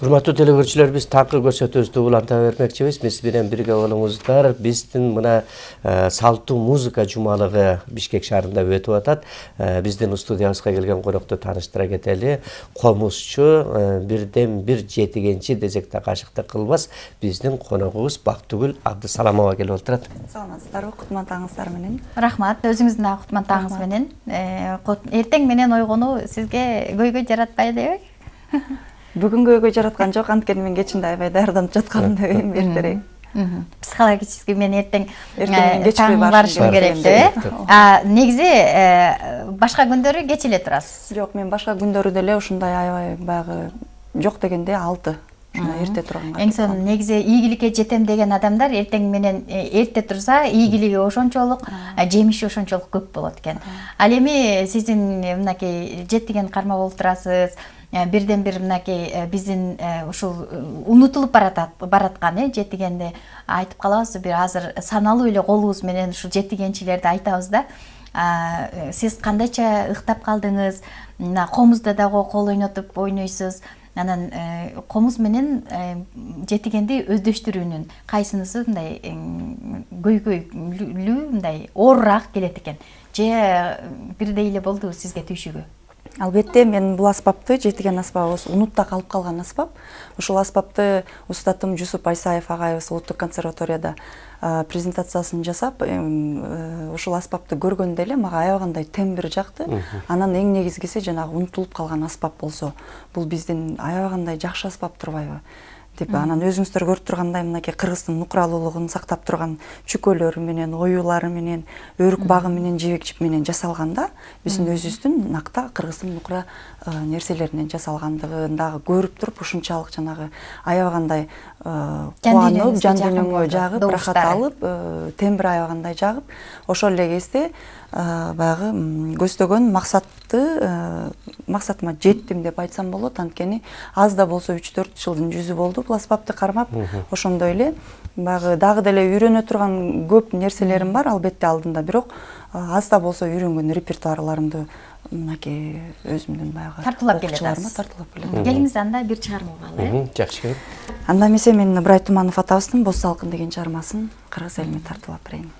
Урматтуу телекөрүүчүлөр, биз таңкы көрсөтүүбүздү уланта бермекчибиз. Биз менен бирге болуңуздар. Биздин мына салттуу музыка жумалыгы Бишкек шаарында өтүп атат. Биздин студиябызга келген конокту тааныштыра кетели. Комузчу, бирден бир жетигенчи десек да кашыктык кылбас. Биздин коногубуз Бактыгүл Абдысаламова келип отурат. Саламатсыздарбы, кутман таңыңыздар менен. Рахмат, өзүңүздүн дагы кутман таңыңыз менен. Эртең менен ойгонуу сизге көйгөй жаратпайбы? Бүгүнгө көйгөй жараткан жок, анткени мен кечинде аябай даярданып жатканым эми эртерээк. Психологически мен эртең таң барышым керек деп. Негизи башка күндөрү кеч эле турасыз. Жок, мен башка күндөрү деле ушундай аябай баягы жок дегенде 6 эрте турганга. Эң сонун негизи ийгиликке жетем деген адамдар эртең менен эрте турса, ийгилиги ошончолук, жемиши ошончолук көп болот экен. Ал эми сиздин мынакей жетиген карма болуп турасыз. Бирден бир мынакей биздин ушул унутулуп бараткан жетигенди айтып калабыз. Бир азыр саналуу эле колубуз менен ушул жетигенчилерди айтабыз да. Сиз кандайча ыктап калдыңыз? Мына комузда дагы кол ойнойсуз. Анан комуз менен жетигенди өздөштүрүүнүн кайсынысы мындай көйгөйлүү, мындай оорураак келет экен? Же бирдей эле болдубу сизге түйшүгү? Албетте, мен бул аспапты, жетиген аспабыбыз унутта калып калган аспап. Ушул аспапты устатым Жусуп Айсаев агайыбыз Улуттук консерваторияда презентациясын жасап, ушул аспапты көргөндө эле мага аябагандай тембр жакты. Анан эң негизгиси жанагы унутулуп калган аспап болсо, бул биздин аябагандай жакшы аспап турбайбы? Деп анан өзүңүздөр көрүп тургандай мынакей кыргыздын нукралуулугун сактап турган чүкөлөрү менен, оюулары менен, өрүк багы менен, жибек жип менен жасалганда, биздин өзүбүздүн накта кыргыздын нукра нерселеринен жасалгандыгын дагы көрүп туруп, ушунчалык жанагы аябагандай кубанып, жан дүйнөңө жагып, рахат алып, тембр аябагандай жагып, ошол эле кезде баягы көздөгөн максатыма жеттим деп айтсам болот. Анткени аз да болсо 3-4 жылдын жүзү болду бул аспапты кармап. Ошондой эле баягы дагы деле үйрөнө турган көп нерселерим бар албетте алдында, бирок аз да болсо үйрөнгөн репертуарларымды мынакей өзүмдүн баягы тартуулап келет. Келиңиз анда бир чыгарма угалы. Жакшы. Анда эмесе мен Ыбырай Туманов атабыздын Боз салкын деген чыгармасын кыргыз элине тартуулап берейин.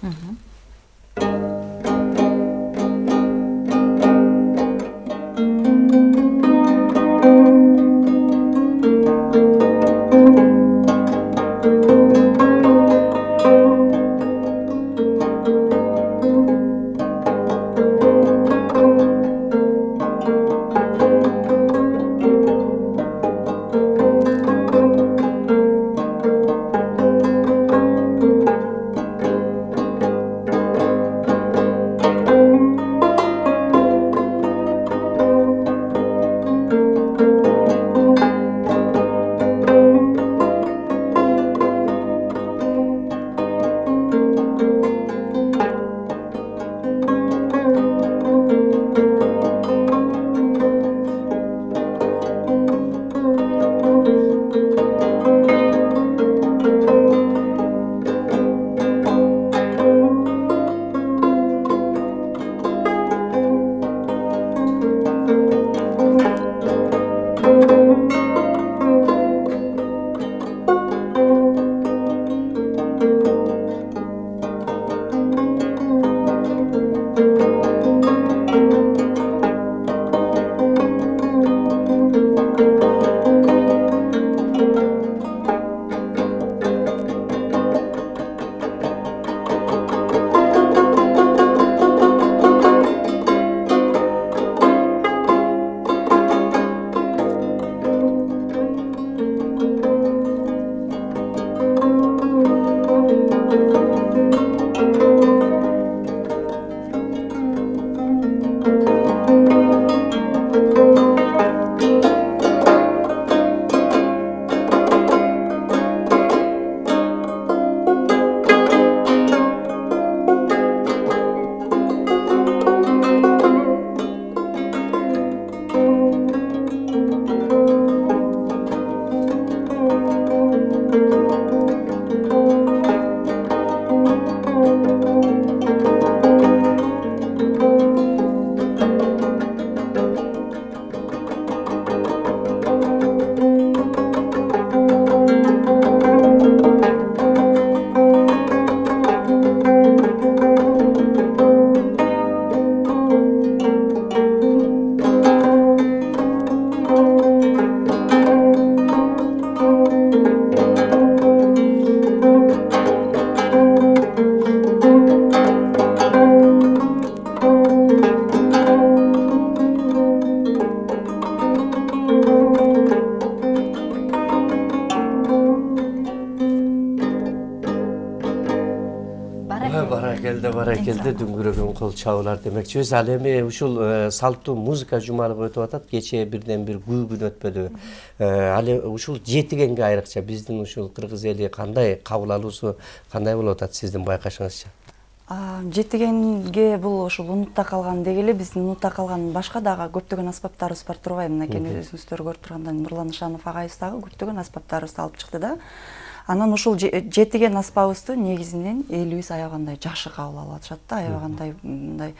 Баракелде дүңгүрөгөн кол чабуулар демекчибиз. Ал эми ушул салттуу музыка жумалыгы өтүп атат. Кечээ бирден бир күн өтпөдү. Ал ушул жетигенге айрыкча биздин ушул кыргыз эли кандай кабыл алуусу кандай болуп атат сиздин байкашыңызча? Жетигенге бул ушул унутта калган деги эле биздин унутта калган башка дагы көптөгөн аспаптарыбыз бар турбайбы? Мынакей өзүңүздөр көрүп тургандай Нурлан Ишанов агайыбыз дагы көптөгөн аспаптарыбызды алып чыкты да. Анан ушул жетиген аспабыбызды негизинен элибиз аябагандай жакшы кабыл алып атышат да. Аябагандай мындай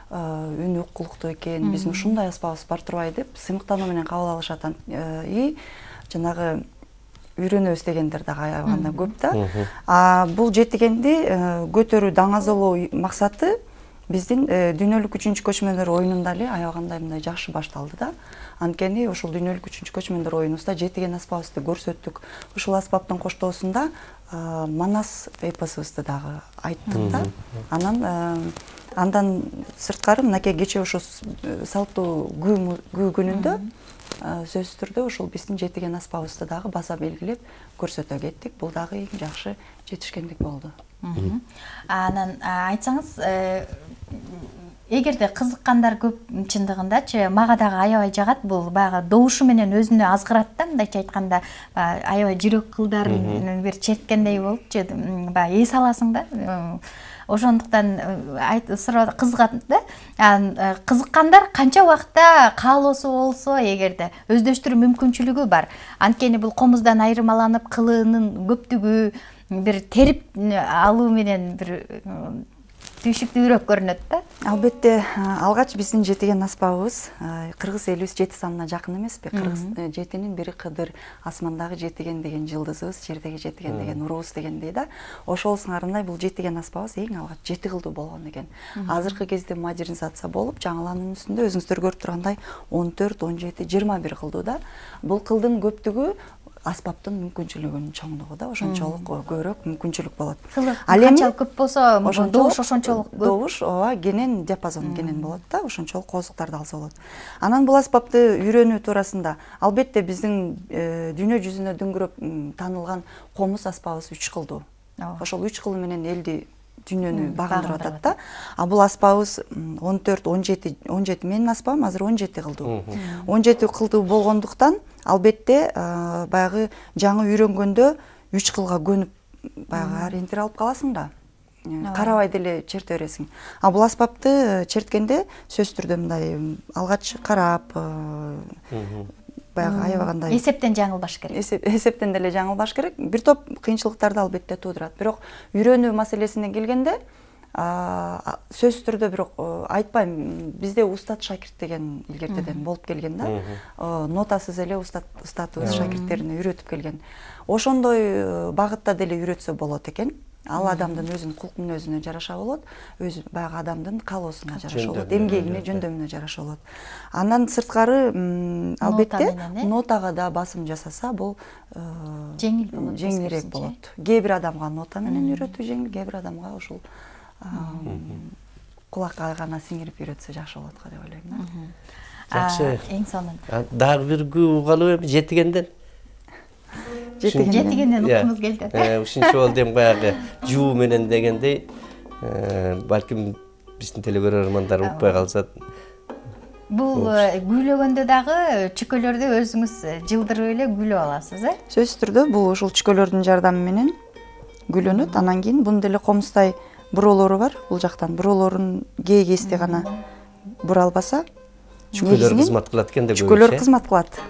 үн уккулуктуу экен, биздин ушундай аспабыбыз бар турбайбы деп сыймыктануу менен кабыл алышат. И жанагы үйрөнөбүз дегендер дагы аябагандай көп да. Бул жетигенди көтөрүү, даңазалоо максаты биздин дүйнөлүк 3-көчмөндөр оюнунда эле аябагандай мындай жакшы башталды да. Анткени ушул дүйнөлүк 3-көчмөндөр оюнубузда жетиген аспабыбызды көрсөттүк. Ушул аспаптын коштоосунда Манас эпосубузду дагы айттык да. Андан сырткары мынакей кечээ ушул салттуу күү күнүндө сөзсүз түрдө ушул биздин жетиген аспабыбызды дагы баса белгилеп көрсөтө кеттик. Бул дагы эң жакшы жетишкендик болду. Анан айтсаңыз, эгерде кызыккандар көп чындыгындачы, мага дагы аябай жагат бул баягы добушу менен өзүнө азгырат да, мындайча айтканда, аябай жүрөк кылдарын бир черткендей болупчу, баягы эс аласың да. Ошондуктан кызыгат да. Кызыккандар канча убакытта каалоосу болсо, эгерде өздөштүрүү мүмкүнчүлүгү бар. Анткени бул комуздан айырмаланып кылыынын көптүгү бир терип алуу менен бир түйшүктүүрөөк көрүнөт да. Албетте, алгач биздин жетиген аспабыбыз кыргыз элибиз жети санына жакын эмеспи? Кыргыз жетинин бири Кыдыр, асмандагы жетиген деген жылдызыбыз, жердеги жетиген деген урубуз дегендей да. Ошол сыңарындай бул жетиген аспабыбыз эң алгач жети кылдуу болгон экен. Азыркы кезде модернизация болуп, жаңылануунун үстүндө өзүңүздөр көрүп тургандай 14, 17, 21 кылдуу да. Бул кылдын көптүгү аспаптын мүмкүнчүлүгүнүн чоңдугу да, ошончолук көбүрөөк мүмкүнчүлүк болот. Канчалык көп болсо, добуш ошончолук көп. Добуш, кенен диапазон кенен болот да, ошончолук кооздуктарды алса болот. Анан бул аспапты үйрөнүү туурасында албетте биздин дүйнө жүзүнө дүңгүрөп танылган комуз аспабыбыз 3 кылдуу. Ошол 3 кылы менен элди дүйнөнү багындырып атат да. Бул аспабыбыз 14, 17 менин аспабым азыр 17 кылдуу. 17 кылдуу болгондуктан албетте баягы жаңы үйрөнгөндө 3 кылга көнүп баягы ориентир алып каласың да. Карабай деле черте бересиң. Бул аспапты черткенде сөзсүз түрдө мындай алгач карап баягы аябагандай эсептен жаңылбаш керек. Эсептен деле жаңылбаш керек. Бир топ кыйынчылыктарды албетте туудурат. Бирок үйрөнүү маселесине келгенде сөзсүз түрдө бирок айтпайм, бизде устат шакирт деген илгертеден болуп келген да. Нотасыз эле устатыбыз шакирттерине үйрөтүп келген. Ошондой багытта деле үйрөтсө болот экен. Ал адамдын өзүнүн кулк мүнөзүнө жараша болот, өзү баягы адамдын каалоосуна жараша болот, эмгегине, жөндөмүнө жараша болот. Андан сырткары албетте нотага да басым жасаса бул жеңилирээк болот. Кээ бир адамга нота менен үйрөтүү жеңил, кээ бир адамга ушул кулакка гана сиңирип үйрөтсө жакшы болот го деп ойлойм. Жакшы. Эң сонун. Дагы бир күү угалуу эми жетигенден. Жетигенден уккумуз келди. Ушунчу болду эми баягы жуу менен дегендей, балким биздин телегөрөрмандар укпай калса. Бул күйлөгөндө дагы чүкөлөрдү өзүңүз жылдырып эле күйлөп аласыз, Сөзсүз түрдө бул ушул чүкөлөрдүн жардамы менен күйлөнөт. Анан кийин бунун деле комуздай буроолору бар. Бул жактан буроолорун кээ-кээсти гана бура албаса, чүкөлөр кызмат кылат экен деп чүкөлөр кызмат кылат.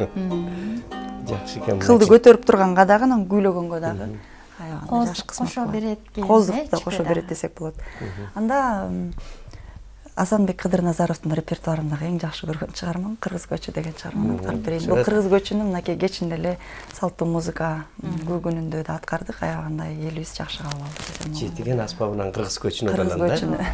Жакшы экен. Кылды көтөрүп турганга дагы, анан күйлөгөнгө дагы кооздук кошо берет. Кооздук да кошо берет десек болот. Анда Асанбек Кыдыр Назаровдун репертуарындагы эң жакшы көргөн чыгармам Кыргыз көчү деген чыгарманы аткарып берейин. Бул Кыргыз көчүнүн мынакей кечинде эле салттуу музыка күнүндө да аткардык, аябагандай элибиз жакшы кабыл алды. Жетиген аспабынан Кыргыз көчүнө да.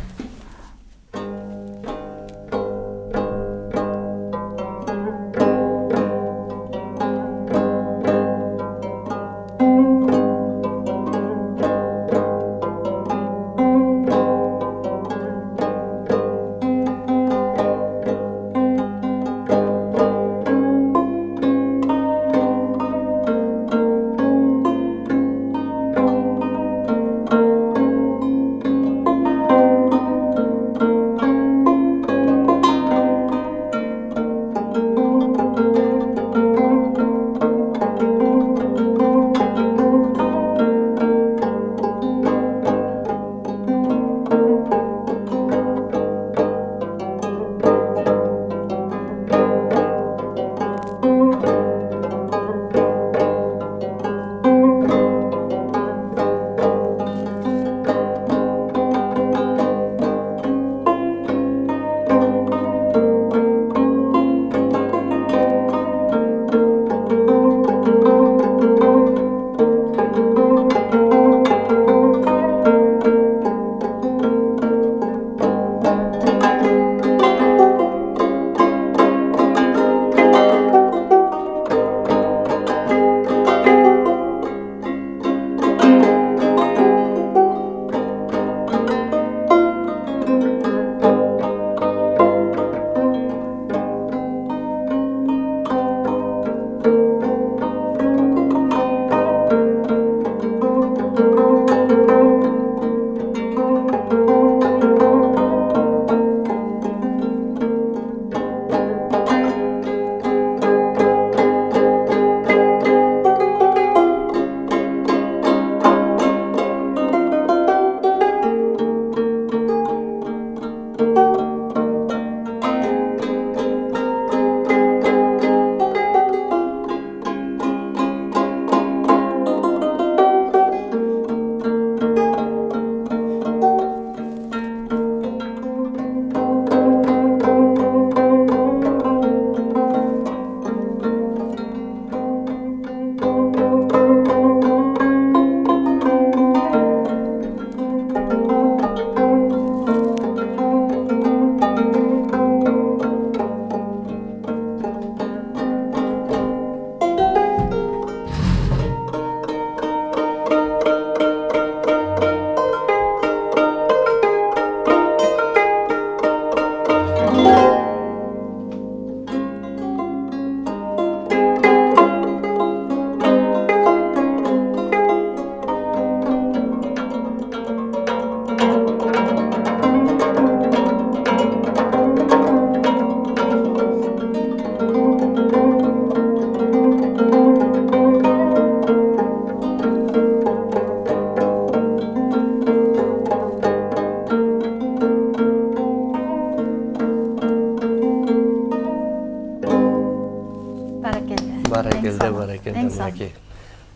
өткөндө Эң сонун. мынакей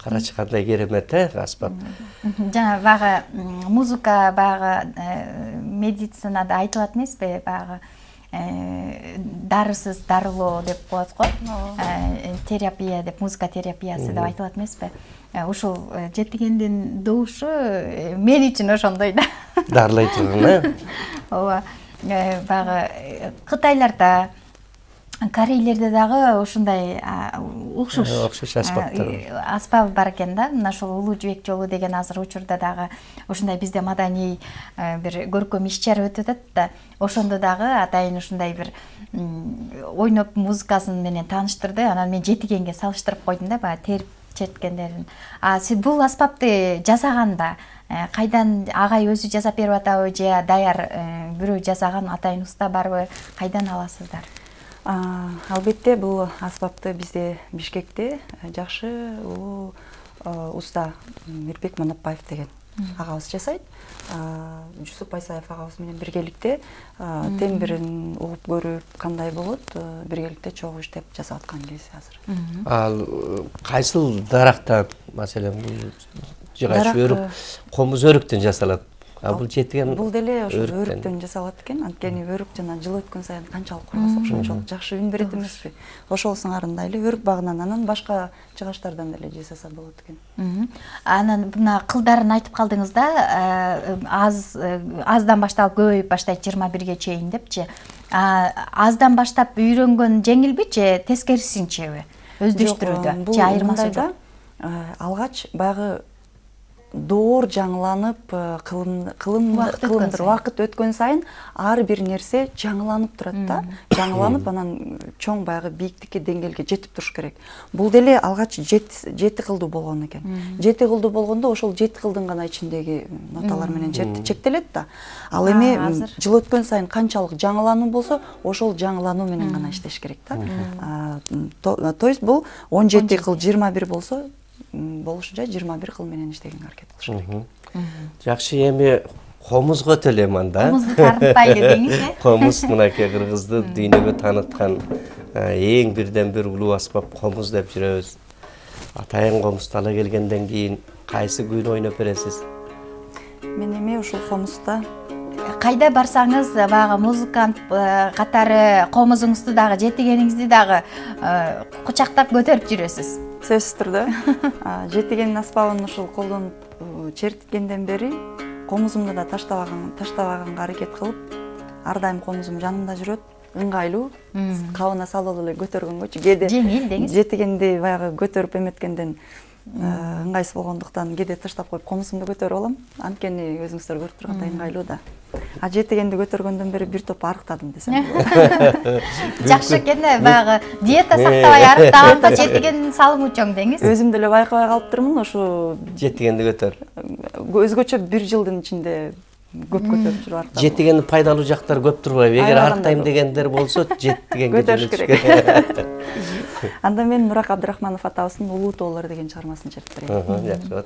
карачы кандай керемет аспап. Жана баягы музыка баягы медицинада айтылат эмеспи, баягы дарысыз дарылоо деп коет го. Терапия деп, музыка терапиясы деп айтылат эмеспи. Ушул жетигендин добушу мен үчүн ошондой да. Дарылай турган, Ооба. Баягы Кытайларда, Корейлерде дагы ушундай окшош аспабы бар экен да. Мына ошол Улуу жибек жолу деген азыр учурда дагы ушундай бизде маданий бир көркөм иш-чара өтүп атат да. Ошондо дагы атайын ушундай бир ойноп музыкасын менен тааныштырды. Анан мен жетигенге салыштырып койдум да, баягы терип четкендерин. Сиз бул аспапты жасаганда кайдан агай өзү жасап берип атабы же даяр бирөө жасаган атайын уста барбы? Кайдан аласыздар? Албетте бул аспапты бизде Бишкекте жакшы уста Мирбек Манапбаев деген агабыз жасайт. Жусуп Байсаев агабыз менен биргеликте тембирин угуп көрүп кандай болот, биргеликте чогуу иштеп жасап аткан кези азыр. Ал кайсыл дарактан, маселен бул жыгач өрүк, комуз өрүктөн жасалат. Бул жетиген бул деле ошо өрүктөн жасалат экен. Анткени өрүк жана жыл өткөн сайын канчалык кургаса ошончолук жакшы үн берет эмеспи. Ошол сыңарында эле өрүк багынан анан башка жыгачтардан деле жасаса болот экен. Анан мына кылдарын айтып калдыңыз да, аздан башталып көбөйүп баштайт 21ге чейин депчи. Аздан баштап үйрөнгөн жеңилби же тескерисинчеби? Өздөштүрүүдө же айырмасы жок? Алгач баягы доор жаңыланып, вакыт өткөн сайын ар бир нерсе жаңыланып турат да. Жаңыланып, анан чоң баягы бийиктикке, деңгээлге жетип туруш керек. Бул деле алгач 7 кылдуу болгон экен. 7 кылдуу болгондо ошол 7 кылдын гана ичиндеги ноталар менен чектелет да. Ал эми жыл өткөн сайын канчалык жаңылануу болсо, ошол жаңылануу менен гана иштеш керек да. То есть бул 17 кыл 21 болсо, болушу жай 21 кыл менен иштегенге аракет кылыш керек. Жакшы, эми комузго төлөйм анда. Комузду тартпайлы деңиз, Комуз мынакей кыргызды дүйнөгө тааныткан эң бирден бир улуу аспап комуз деп жүрөбүз. Атайын комузду ала келгенден кийин кайсы күйүн ойноп бересиз? Мен эми ушул комузда кайда барсаңыз баягы музыкант катары комузуңузду дагы, жетигениңизди дагы кучактап көтөрүп жүрөсүз. Сөзсүз түрдө жетиген аспабын ушул колдонуп чертикенден бери комузумду да таштабаганга аракет кылып, ар дайым комузум жанымда жүрөт, ыңгайлуу, кабына салып эле көтөргөнгөчү кээде жеңил деңиз. Жетигенди баягы көтөрүп эметкенден ыңгайсыз болгондуктан кээде таштап коюп комузумду көтөрүп алам. Анткени өзүңүздөр көрүп тургандай ыңгайлуу да. Жетигенди көтөргөндөн бери бир топ арыктадым десем. Жакшы экен да, баягы диета сактабай арыктаганда жетиген салымы чоң деңиз. Өзүм деле байкабай калыптырмын, ошо Жетигенди көтөр. Өзгөчө бир жылдын ичинде көп көтөрүп жүрүп арыктадым. Жетигенди пайдалуу жактары көп турбайбы? Эгер арыктайм дегендер болсо, жетигенге көтөрүш керек. Анда мен Мурак Абдрахманов атабыздын Улуу тоолор деген чыгармасын чертип берейин. Жакшы.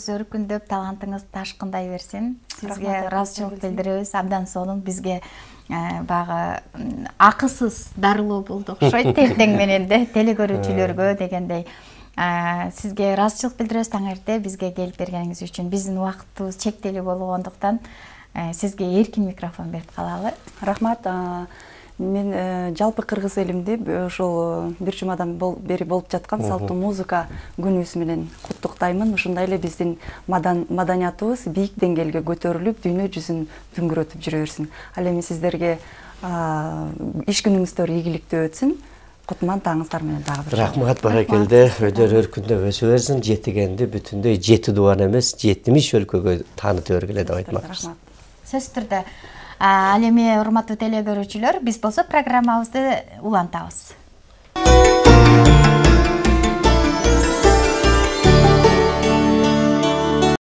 талантыңыз өркүндөп, талантыңыз ташкындай берсин. Сизге ыраазычылык билдиребиз. Абдан сонун бизге багы акысыз дарылоо болду окшойт эртең менен де теле көрүүчүлөргө дегендей. Сизге ыраазычылык билдиребиз таң эрте бизге келип бергениңиз үчүн. Биздин убактыбыз чектелүү болгондуктан сизге эркин микрофон берип калалы. Рахмат. Мен жалпы кыргыз элимди ошол бир жумадан бери болуп жаткан салттуу музыка күнүбүз менен куттуктаймын. Ушундай эле биздин маданиятыбыз бийик деңгээлге көтөрүлүп, дүйнө жүзүн дүңгүрөтүп жүрө берсин. Ал эми сиздерге иш күнүңүздөр ийгиликтүү өтсүн. Кутман таңыңыздар менен дагы бир. Рахмат, баракелде. Өдөр өркүндөп өсө берсин. Жетигенди бүтүндөй жети дубан эмес, 70 өлкөгө таанытып бергиле деп айтмакчыбыз. Сөзсүз түрдө. Ал эми урматтуу теле көрүүчүлөр, биз болсо программабызды улантабыз.